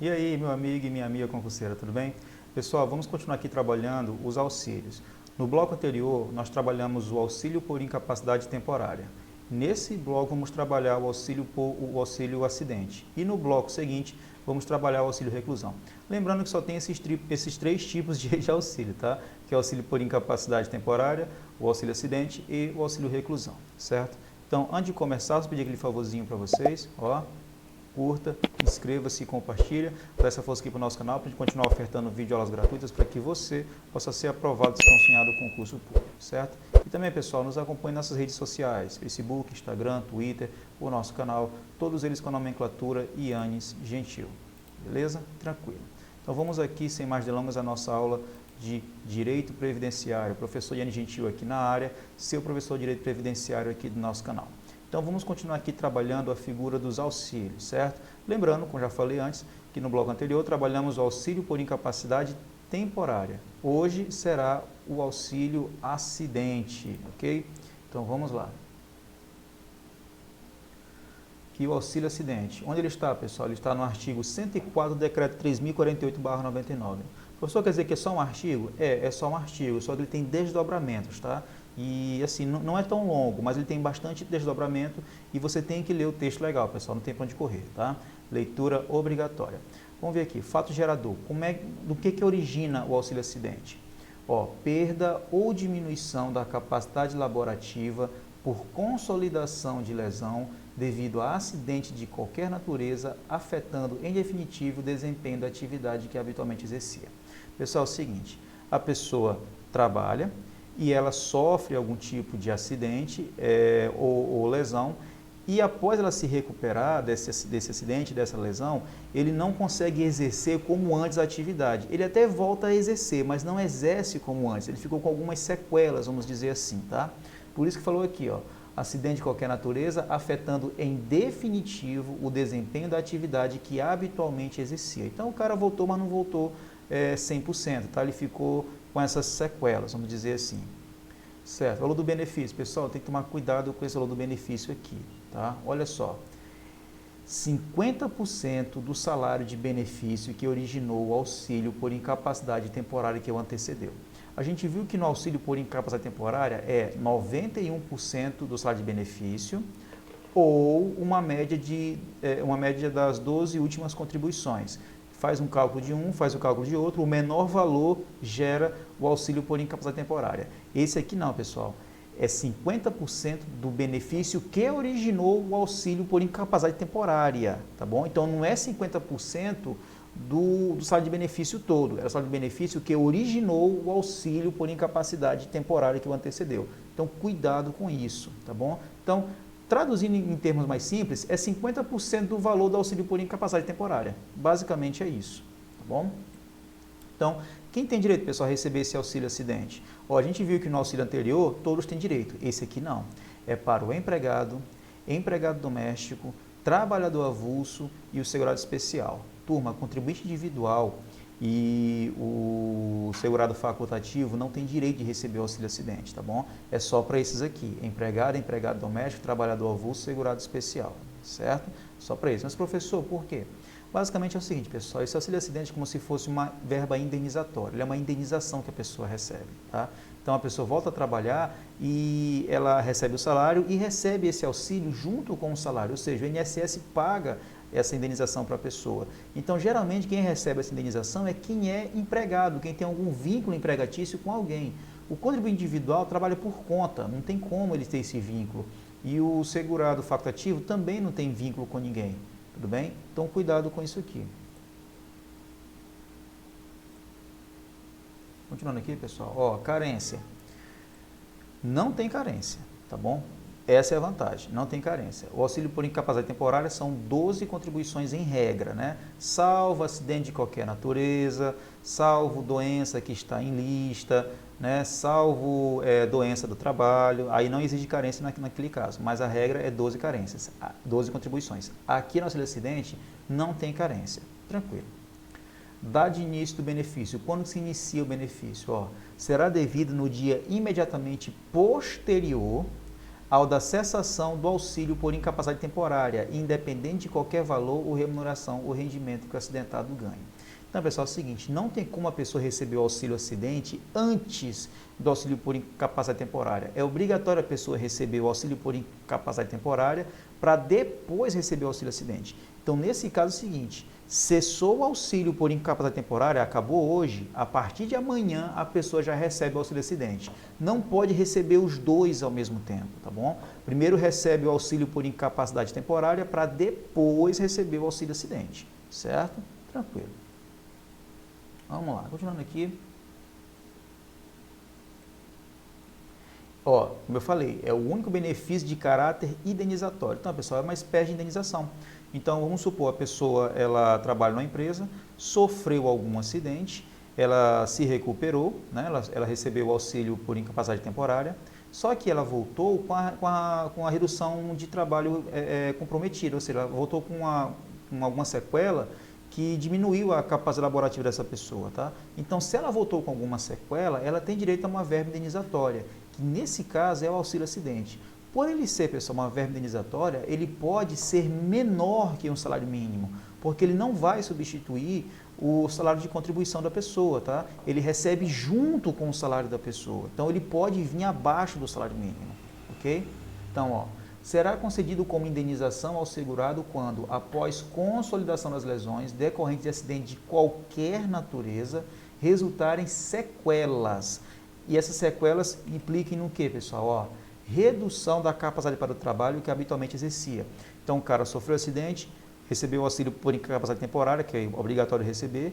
E aí, meu amigo e minha amiga concurseira, tudo bem? Pessoal, vamos continuar aqui trabalhando os auxílios. No bloco anterior, nós trabalhamos o auxílio por incapacidade temporária. Nesse bloco, vamos trabalhar o auxílio acidente. E no bloco seguinte, vamos trabalhar o auxílio reclusão. Lembrando que só tem esses três tipos de auxílio, tá? Que é o auxílio por incapacidade temporária, o auxílio acidente e o auxílio reclusão, certo? Então, antes de começar, eu vou pedir aquele favorzinho para vocês, ó. Curta, inscreva-se e compartilha, dá essa força aqui para o nosso canal, para a gente continuar ofertando videoaulas gratuitas para que você possa ser aprovado se tão sonhado concurso público, certo? E também, pessoal, nos acompanhe nas nossas redes sociais, Facebook, Instagram, Twitter, o nosso canal, todos eles com a nomenclatura Yannis Gentil, beleza? Tranquilo. Então vamos aqui, sem mais delongas, a nossa aula de Direito Previdenciário, professor Yannis Gentil aqui na área, seu professor de Direito Previdenciário aqui do nosso canal. Então, vamos continuar aqui trabalhando a figura dos auxílios, certo? Lembrando, como já falei antes, que no bloco anterior trabalhamos o auxílio por incapacidade temporária. Hoje será o auxílio acidente, ok? Então, vamos lá. Aqui o auxílio acidente. Onde ele está, pessoal? Ele está no artigo 104 do Decreto 3.048/99. Professor, quer dizer que é só um artigo? É só um artigo, só que ele tem desdobramentos, tá? E assim, não é tão longo, mas ele tem bastante desdobramento e você tem que ler o texto legal, pessoal, não tem para onde correr, tá? Leitura obrigatória. Vamos ver aqui, fato gerador. Do que origina o auxílio acidente? Ó, perda ou diminuição da capacidade laborativa por consolidação de lesão devido a acidente de qualquer natureza, afetando em definitivo o desempenho da atividade que habitualmente exercia. Pessoal, é o seguinte, a pessoa trabalha e ela sofre algum tipo de acidente ou lesão, e após ela se recuperar desse acidente, dessa lesão, ele não consegue exercer como antes a atividade. Ele até volta a exercer, mas não exerce como antes, ele ficou com algumas sequelas, vamos dizer assim, tá? Por isso que falou aqui, ó, acidente de qualquer natureza, afetando em definitivo o desempenho da atividade que habitualmente exercia. Então o cara voltou, mas não voltou 100%, tá? Ele ficou com essas sequelas, vamos dizer assim. Certo, valor do benefício, pessoal, tem que tomar cuidado com esse valor do benefício aqui, tá? Olha só, 50% do salário de benefício que originou o auxílio por incapacidade temporária que o antecedeu. A gente viu que no auxílio por incapacidade temporária é 91% do salário de benefício ou uma média das 12 últimas contribuições. Faz um cálculo de um, faz o cálculo de outro, o menor valor gera o auxílio por incapacidade temporária. Esse aqui não, pessoal, é 50% do benefício que originou o auxílio por incapacidade temporária, tá bom? Então não é 50% do salário de benefício todo, é o salário de benefício que originou o auxílio por incapacidade temporária que o antecedeu. Então cuidado com isso, tá bom? Então, traduzindo em termos mais simples, é 50% do valor do auxílio por incapacidade temporária. Basicamente é isso, tá bom? Então, quem tem direito, pessoal, a receber esse auxílio acidente? Ó, a gente viu que no auxílio anterior, todos têm direito. Esse aqui não. É para o empregado, empregado doméstico, trabalhador avulso e o segurado especial. Turma, contribuinte individual e o segurado facultativo não tem direito de receber o auxílio acidente, tá bom? É só para esses aqui, empregado, empregado doméstico, trabalhador avulso, segurado especial, certo? Só para esses. Mas, professor, por quê? Basicamente é o seguinte, pessoal, esse auxílio acidente é como se fosse uma verba indenizatória, ele é uma indenização que a pessoa recebe, tá? Então a pessoa volta a trabalhar e ela recebe o salário e recebe esse auxílio junto com o salário, ou seja, o INSS paga essa indenização para a pessoa. Então, geralmente, quem recebe essa indenização é quem é empregado, quem tem algum vínculo empregatício com alguém. O contribuinte individual trabalha por conta, não tem como ele ter esse vínculo. E o segurado facultativo também não tem vínculo com ninguém, tudo bem? Então, cuidado com isso aqui. Continuando aqui, pessoal, ó, carência. Não tem carência, tá bom? Essa é a vantagem, não tem carência. O auxílio por incapacidade temporária são 12 contribuições em regra, né? Salvo acidente de qualquer natureza, salvo doença que está em lista, né? Salvo doença do trabalho, aí não exige carência naquele caso, mas a regra é 12 carências, 12 contribuições. Aqui no auxílio acidente não tem carência, tranquilo. Data de início do benefício. Quando se inicia o benefício? Ó, será devido no dia imediatamente posterior ao da cessação do auxílio por incapacidade temporária, independente de qualquer valor ou remuneração ou rendimento que o acidentado ganhe. Então, pessoal, é o seguinte, não tem como a pessoa receber o auxílio acidente antes do auxílio por incapacidade temporária. É obrigatório a pessoa receber o auxílio por incapacidade temporária para depois receber o auxílio acidente. Então, nesse caso é o seguinte, cessou o auxílio por incapacidade temporária, acabou hoje, a partir de amanhã a pessoa já recebe o auxílio acidente. Não pode receber os dois ao mesmo tempo, tá bom? Primeiro recebe o auxílio por incapacidade temporária para depois receber o auxílio acidente, certo? Tranquilo. Vamos lá, continuando aqui. Ó, como eu falei, é o único benefício de caráter indenizatório. Então, pessoal, é uma espécie de indenização. Então, vamos supor, a pessoa, ela trabalha numa empresa, sofreu algum acidente, ela se recuperou, né? ela recebeu o auxílio por incapacidade temporária, só que ela voltou com a redução de trabalho comprometida, ou seja, ela voltou com alguma sequela que diminuiu a capacidade laborativa dessa pessoa, tá? Então, se ela voltou com alguma sequela, ela tem direito a uma verba indenizatória, que nesse caso é o auxílio acidente. Por ele ser, pessoal, uma verba indenizatória, ele pode ser menor que um salário mínimo, porque ele não vai substituir o salário de contribuição da pessoa, tá? Ele recebe junto com o salário da pessoa. Então, ele pode vir abaixo do salário mínimo, ok? Então, ó, será concedido como indenização ao segurado quando, após consolidação das lesões decorrentes de acidente de qualquer natureza, resultarem sequelas. E essas sequelas impliquem no que, pessoal? Ó, redução da capacidade para o trabalho que habitualmente exercia. Então, o cara sofreu acidente, recebeu o auxílio por incapacidade temporária, que é obrigatório receber.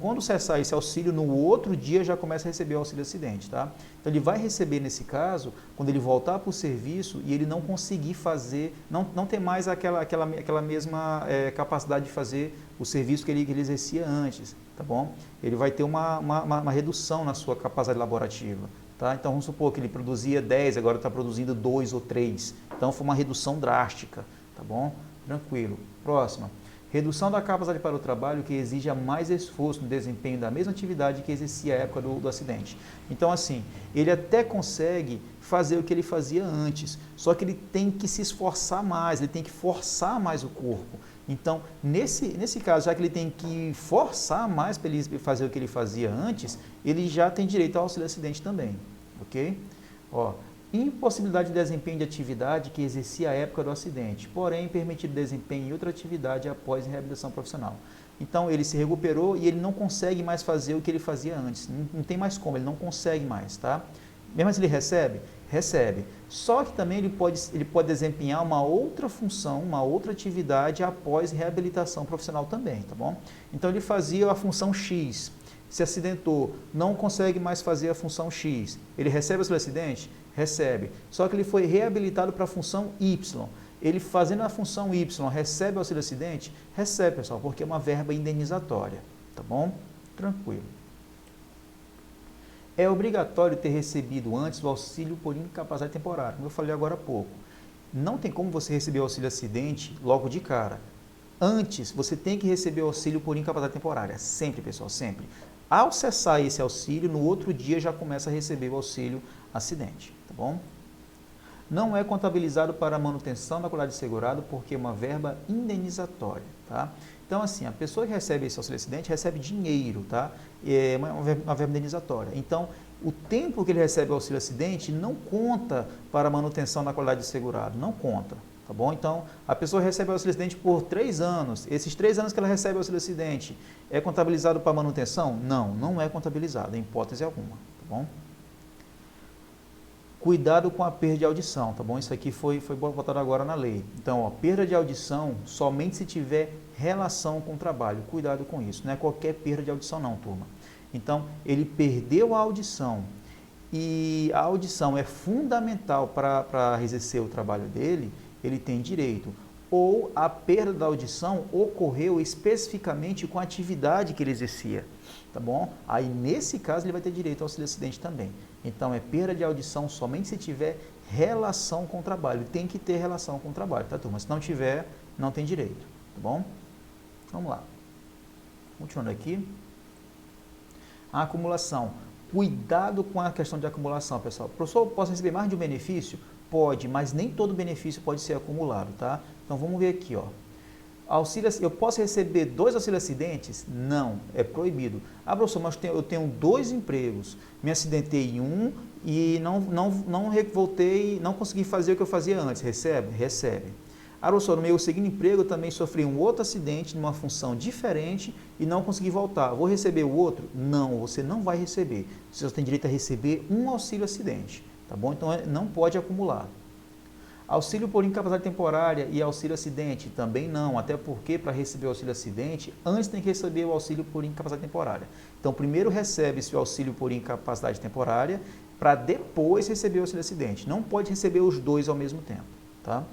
Quando cessar esse auxílio, no outro dia já começa a receber o auxílio acidente, tá? Então, ele vai receber, nesse caso, quando ele voltar para o serviço e ele não conseguir fazer, não ter mais aquela mesma capacidade de fazer o serviço que ele exercia antes, tá bom? Ele vai ter uma redução na sua capacidade laborativa, tá? Então, vamos supor que ele produzia 10, agora está produzindo 2 ou 3. Então, foi uma redução drástica, tá bom? Tranquilo. Próxima. Redução da capacidade para o trabalho que exija mais esforço no desempenho da mesma atividade que exercia à época do acidente. Então, assim, ele até consegue fazer o que ele fazia antes, só que ele tem que se esforçar mais, ele tem que forçar mais o corpo. Então, nesse caso, já que ele tem que forçar mais para ele fazer o que ele fazia antes, ele já tem direito ao auxílio acidente também, ok? Ó, impossibilidade de desempenho de atividade que exercia à época do acidente, porém permitido desempenho em outra atividade após reabilitação profissional. Então, ele se recuperou e ele não consegue mais fazer o que ele fazia antes. Não tem mais como, ele não consegue mais, tá? Mesmo assim, ele recebe? Recebe. Só que também ele pode desempenhar uma outra função, uma outra atividade após reabilitação profissional também, tá bom? Então, ele fazia a função X, se acidentou, não consegue mais fazer a função X. Ele recebe o seu acidente? Recebe. Só que ele foi reabilitado para a função Y. Ele fazendo a função Y, recebe o auxílio acidente? Recebe, pessoal, porque é uma verba indenizatória, tá bom? Tranquilo. É obrigatório ter recebido antes o auxílio por incapacidade temporária, como eu falei agora há pouco. Não tem como você receber o auxílio acidente logo de cara. Antes, você tem que receber o auxílio por incapacidade temporária, sempre, pessoal, sempre. Ao cessar esse auxílio, no outro dia já começa a receber o auxílio acidente, tá bom? Não é contabilizado para a manutenção da qualidade de segurado porque é uma verba indenizatória, tá? Então, assim, a pessoa que recebe esse auxílio acidente recebe dinheiro, tá? É uma verba indenizatória. Então, o tempo que ele recebe o auxílio acidente não conta para a manutenção da qualidade de segurado, não conta, tá bom? Então, a pessoa recebe o auxílio acidente por 3 anos. Esses 3 anos que ela recebe o auxílio acidente é contabilizado para manutenção? Não, não é contabilizado, em hipótese alguma, tá bom? Cuidado com a perda de audição, tá bom? Isso aqui foi botado agora na lei. Então, ó, perda de audição somente se tiver relação com o trabalho. Cuidado com isso, não é qualquer perda de audição não, turma. Então, ele perdeu a audição e a audição é fundamental para exercer o trabalho dele, ele tem direito. Ou a perda da audição ocorreu especificamente com a atividade que ele exercia, tá bom? Aí, nesse caso, ele vai ter direito ao auxílio acidente também. Então, é perda de audição somente se tiver relação com o trabalho. Tem que ter relação com o trabalho, tá, turma? Se não tiver, não tem direito, tá bom? Vamos lá. Continuando aqui. A acumulação. Cuidado com a questão de acumulação, pessoal. Professor, posso receber mais de um benefício? Pode, mas nem todo benefício pode ser acumulado, tá? Então vamos ver aqui, ó. Auxílio, eu posso receber 2 auxílios acidentes? Não, é proibido. Ah, professor, mas eu tenho 2 empregos, me acidentei em um e não voltei, não consegui fazer o que eu fazia antes. Recebe? Recebe. Ah, professor, no meu segundo emprego eu também sofri um outro acidente numa função diferente e não consegui voltar. Vou receber o outro? Não, você não vai receber. Você só tem direito a receber um auxílio acidente, tá bom? Então não pode acumular. Auxílio por incapacidade temporária e auxílio acidente? Também não, até porque para receber o auxílio acidente, antes tem que receber o auxílio por incapacidade temporária. Então, primeiro recebe-se o auxílio por incapacidade temporária, para depois receber o auxílio acidente. Não pode receber os dois ao mesmo tempo, tá?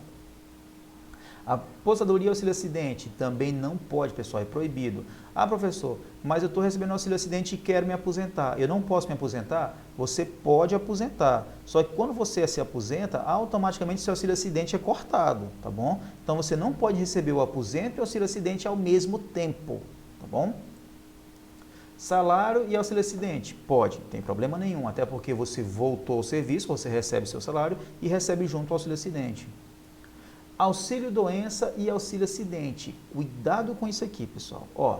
A aposentadoria e auxílio acidente também não pode, pessoal, é proibido. Ah, professor, mas eu estou recebendo auxílio acidente e quero me aposentar. Eu não posso me aposentar? Você pode aposentar. Só que quando você se aposenta, automaticamente seu auxílio acidente é cortado, tá bom? Então você não pode receber o aposento e o auxílio acidente ao mesmo tempo, tá bom? Salário e auxílio acidente? Pode, não tem problema nenhum, até porque você voltou ao serviço, você recebe seu salário e recebe junto o auxílio acidente. Auxílio doença e auxílio acidente. Cuidado com isso aqui, pessoal. Ó,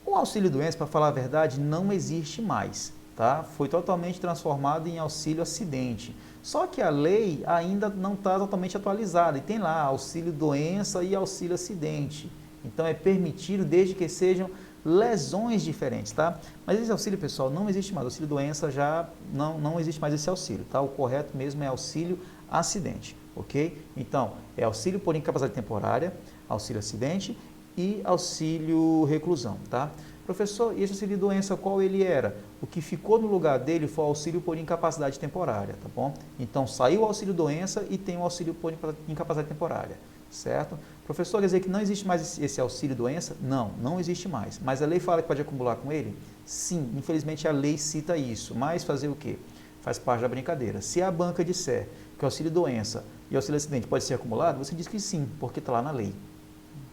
o auxílio doença, para falar a verdade, não existe mais, tá? Foi totalmente transformado em auxílio acidente. Só que a lei ainda não está totalmente atualizada e tem lá auxílio doença e auxílio acidente. Então é permitido desde que sejam lesões diferentes, tá? Mas esse auxílio, pessoal, não existe mais. Auxílio doença já não existe mais esse auxílio, tá? O correto mesmo é auxílio acidente, ok? Então, é auxílio por incapacidade temporária, auxílio acidente e auxílio reclusão, tá? Professor, e esse auxílio doença, qual ele era? O que ficou no lugar dele foi o auxílio por incapacidade temporária, tá bom? Então, saiu o auxílio doença e tem o auxílio por incapacidade temporária, certo? Professor, quer dizer que não existe mais esse auxílio doença? Não, não existe mais. Mas a lei fala que pode acumular com ele? Sim, infelizmente a lei cita isso, mas fazer o quê? Faz parte da brincadeira. Se a banca disser que o auxílio doença e o auxílio acidente pode ser acumulado, você diz que sim, porque está lá na lei.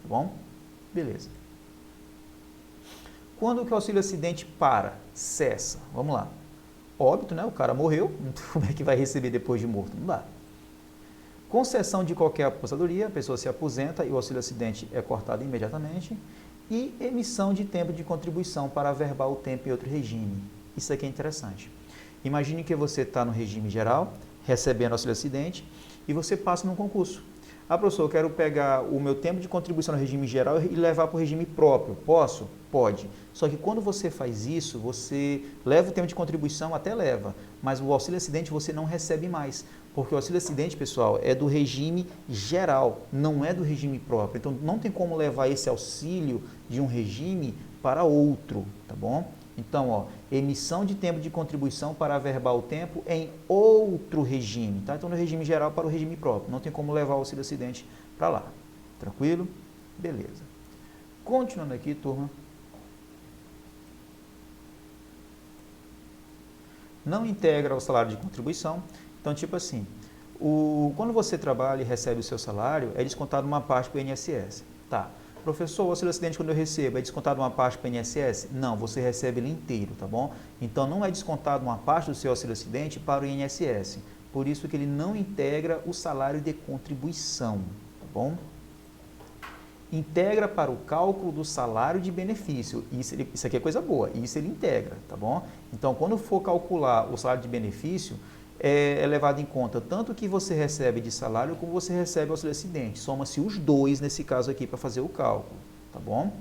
Tá bom? Beleza. Quando que o auxílio acidente para? Cessa. Vamos lá. Óbito, né? O cara morreu, como é que vai receber depois de morto? Não dá. Concessão de qualquer aposentadoria, a pessoa se aposenta e o auxílio acidente é cortado imediatamente. E emissão de tempo de contribuição para averbar o tempo em outro regime. Isso aqui é interessante. Imagine que você está no regime geral, recebendo auxílio acidente, e você passa num concurso. Ah, professor, eu quero pegar o meu tempo de contribuição no regime geral e levar para o regime próprio. Posso? Pode. Só que quando você faz isso, você leva o tempo de contribuição, até leva, mas o auxílio acidente você não recebe mais, porque o auxílio acidente, pessoal, é do regime geral, não é do regime próprio. Então, não tem como levar esse auxílio de um regime para outro, tá bom? Então, ó, emissão de tempo de contribuição para averbar o tempo em outro regime, tá? Então, no regime geral para o regime próprio. Não tem como levar o auxílio acidente para lá. Tranquilo? Beleza. Continuando aqui, turma. Não integra o salário de contribuição. Então, tipo assim, quando você trabalha e recebe o seu salário, é descontado uma parte para o INSS. Tá. Professor, o auxílio acidente quando eu recebo, é descontado uma parte para o INSS? Não, você recebe ele inteiro, tá bom? Então, não é descontado uma parte do seu auxílio acidente para o INSS. Por isso que ele não integra o salário de contribuição, tá bom? Integra para o cálculo do salário de benefício. Isso aqui é coisa boa, isso ele integra, tá bom? Então, quando for calcular o salário de benefício, é levado em conta tanto o que você recebe de salário como você recebe auxílio acidente. Soma-se os dois nesse caso aqui para fazer o cálculo, tá bom?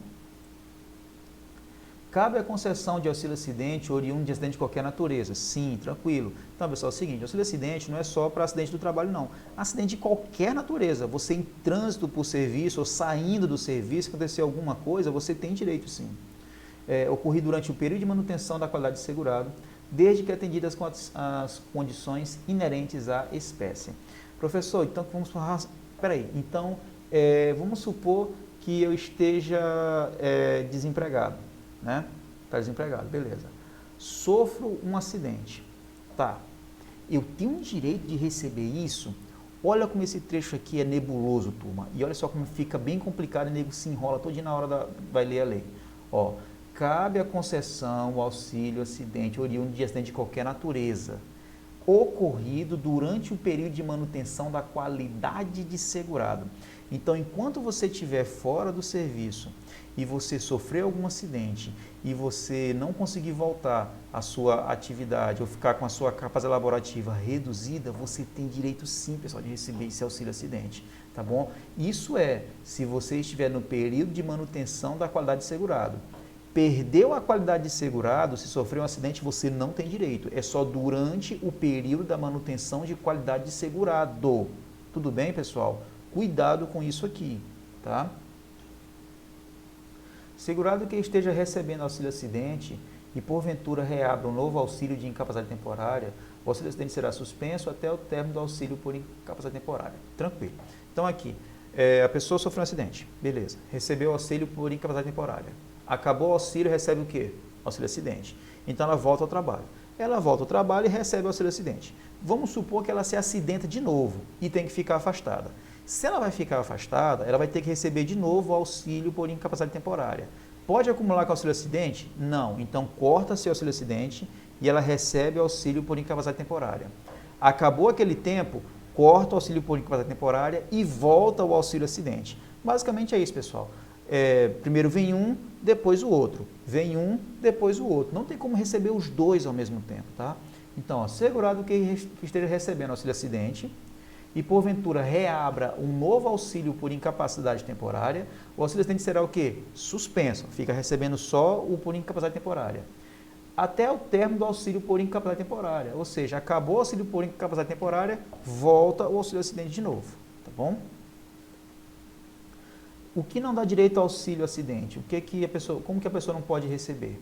Cabe a concessão de auxílio acidente oriundo de acidente de qualquer natureza? Sim, tranquilo. Então, pessoal, é o seguinte, auxílio acidente não é só para acidente do trabalho, não. Acidente de qualquer natureza. Você em trânsito por serviço ou saindo do serviço, acontecer alguma coisa, você tem direito, sim. Ocorrido durante o período de manutenção da qualidade de segurado, desde que atendidas com as condições inerentes à espécie. Professor, então vamos supor que eu esteja desempregado, né? Está desempregado, beleza. Sofro um acidente, tá? Eu tenho um direito de receber isso? Olha como esse trecho aqui é nebuloso, turma. E olha só como fica bem complicado, o nego se enrola todinho na hora vai ler a lei. Ó, cabe a concessão, o auxílio, acidente, oriundo de acidente de qualquer natureza. ocorrido durante o período de manutenção da qualidade de segurado. Então, enquanto você estiver fora do serviço e você sofrer algum acidente e você não conseguir voltar à sua atividade ou ficar com a sua capacidade laborativa reduzida, você tem direito sim, pessoal, de receber esse auxílio acidente, tá bom? Isso se você estiver no período de manutenção da qualidade de segurado. Perdeu a qualidade de segurado, se sofreu um acidente, você não tem direito. É só durante o período da manutenção de qualidade de segurado. Tudo bem, pessoal? Cuidado com isso aqui, tá? Segurado que esteja recebendo auxílio acidente e porventura reabra um novo auxílio de incapacidade temporária, o auxílio acidente será suspenso até o término do auxílio por incapacidade temporária. Tranquilo. Então aqui, a pessoa sofreu um acidente, beleza, recebeu auxílio por incapacidade temporária. Acabou o auxílio, recebe o quê? Auxílio acidente. Então ela volta ao trabalho. Ela volta ao trabalho e recebe o auxílio acidente. Vamos supor que ela se acidenta de novo e tem que ficar afastada. Se ela vai ficar afastada, ela vai ter que receber de novo o auxílio por incapacidade temporária. Pode acumular com auxílio acidente? Não. Então corta seu auxílio acidente e ela recebe o auxílio por incapacidade temporária. Acabou aquele tempo, corta o auxílio por incapacidade temporária e volta ao auxílio acidente. Basicamente é isso, pessoal. Primeiro vem um, depois o outro. Vem um, depois o outro. Não tem como receber os dois ao mesmo tempo, tá? Então, segurado que esteja recebendo auxílio acidente e porventura reabra um novo auxílio por incapacidade temporária, o auxílio acidente será o quê? Suspenso. Fica recebendo só o por incapacidade temporária. Até o término do auxílio por incapacidade temporária. Ou seja, acabou o auxílio por incapacidade temporária, volta o auxílio acidente de novo, tá bom? O que não dá direito ao auxílio acidente? Como que a pessoa não pode receber?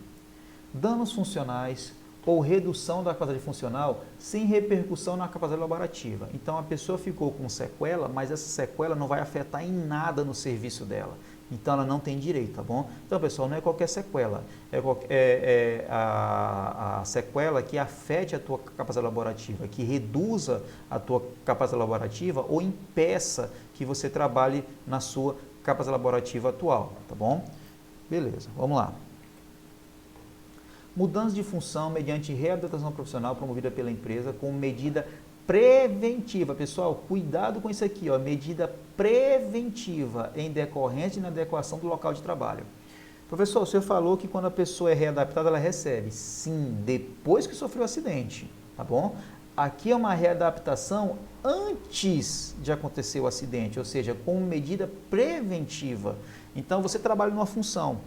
Danos funcionais ou redução da capacidade funcional sem repercussão na capacidade laborativa. Então a pessoa ficou com sequela, mas essa sequela não vai afetar em nada no serviço dela. Então ela não tem direito, tá bom? Então, pessoal, não é qualquer sequela. É a sequela que afete a tua capacidade laborativa, que reduza a tua capacidade laborativa ou impeça que você trabalhe na sua capacidade laborativa atual, tá bom? Beleza, vamos lá. Mudança de função mediante readaptação profissional promovida pela empresa com medida preventiva. Pessoal, cuidado com isso aqui, ó, medida preventiva em decorrência de inadequação do local de trabalho. Professor, você falou que quando a pessoa é readaptada, ela recebe. Sim, depois que sofreu o acidente, tá bom? Aqui é uma readaptação antes de acontecer o acidente, ou seja, com medida preventiva. Então, você trabalha numa função.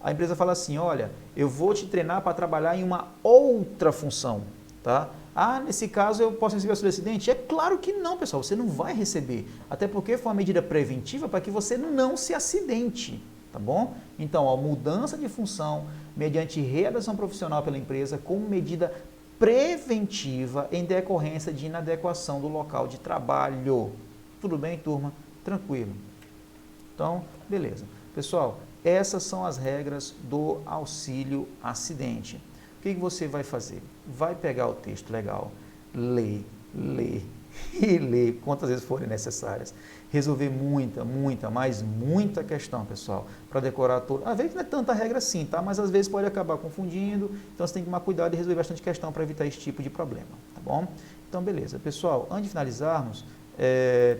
A empresa fala assim, olha, eu vou te treinar para trabalhar em uma outra função, tá? Ah, nesse caso eu posso receber auxílio acidente? É claro que não, pessoal, você não vai receber. Até porque foi uma medida preventiva para que você não se acidente, tá bom? Então, a mudança de função mediante readação profissional pela empresa com medida preventiva em decorrência de inadequação do local de trabalho. Tudo bem, turma? Tranquilo. Então, beleza. Pessoal, essas são as regras do auxílio acidente. O que você vai fazer? Vai pegar o texto legal, ler e ler quantas vezes forem necessárias. Resolver muita questão, pessoal, para decorar tudo. Às vezes não é tanta regra assim, tá? Mas às vezes pode acabar confundindo, então você tem que tomar cuidado e resolver bastante questão para evitar esse tipo de problema, tá bom? Então, beleza. Pessoal, antes de finalizarmos,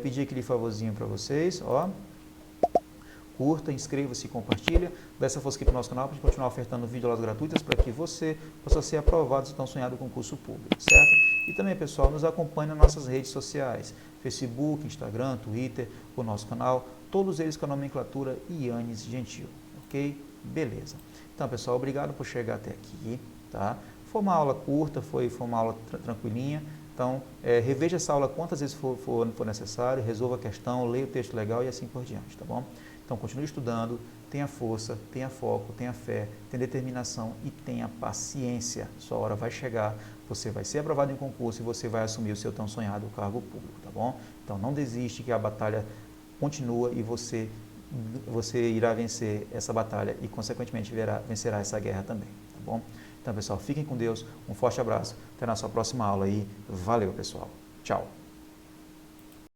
pedir aquele favorzinho para vocês, ó. Curta, inscreva-se e compartilha. Dá essa força aqui para o nosso canal para a gente continuar ofertando videoaulas gratuitas para que você possa ser aprovado se tão sonhado concurso público, certo? E também, pessoal, nos acompanhe nas nossas redes sociais, Facebook, Instagram, Twitter, o nosso canal, todos eles com a nomenclatura Ianes Gentil, ok? Beleza. Então, pessoal, obrigado por chegar até aqui, tá? Foi uma aula curta, foi uma aula tranquilinha. Então, reveja essa aula quantas vezes for necessário, resolva a questão, leia o texto legal e assim por diante, tá bom? Então, continue estudando, tenha força, tenha foco, tenha fé, tenha determinação e tenha paciência. Sua hora vai chegar, você vai ser aprovado em concurso e você vai assumir o seu tão sonhado cargo público, tá bom? Então, não desiste que a batalha continua e você irá vencer essa batalha e, consequentemente, vencerá essa guerra também, tá bom? Então, pessoal, fiquem com Deus, um forte abraço, até a nossa próxima aula aí. Valeu, pessoal. Tchau.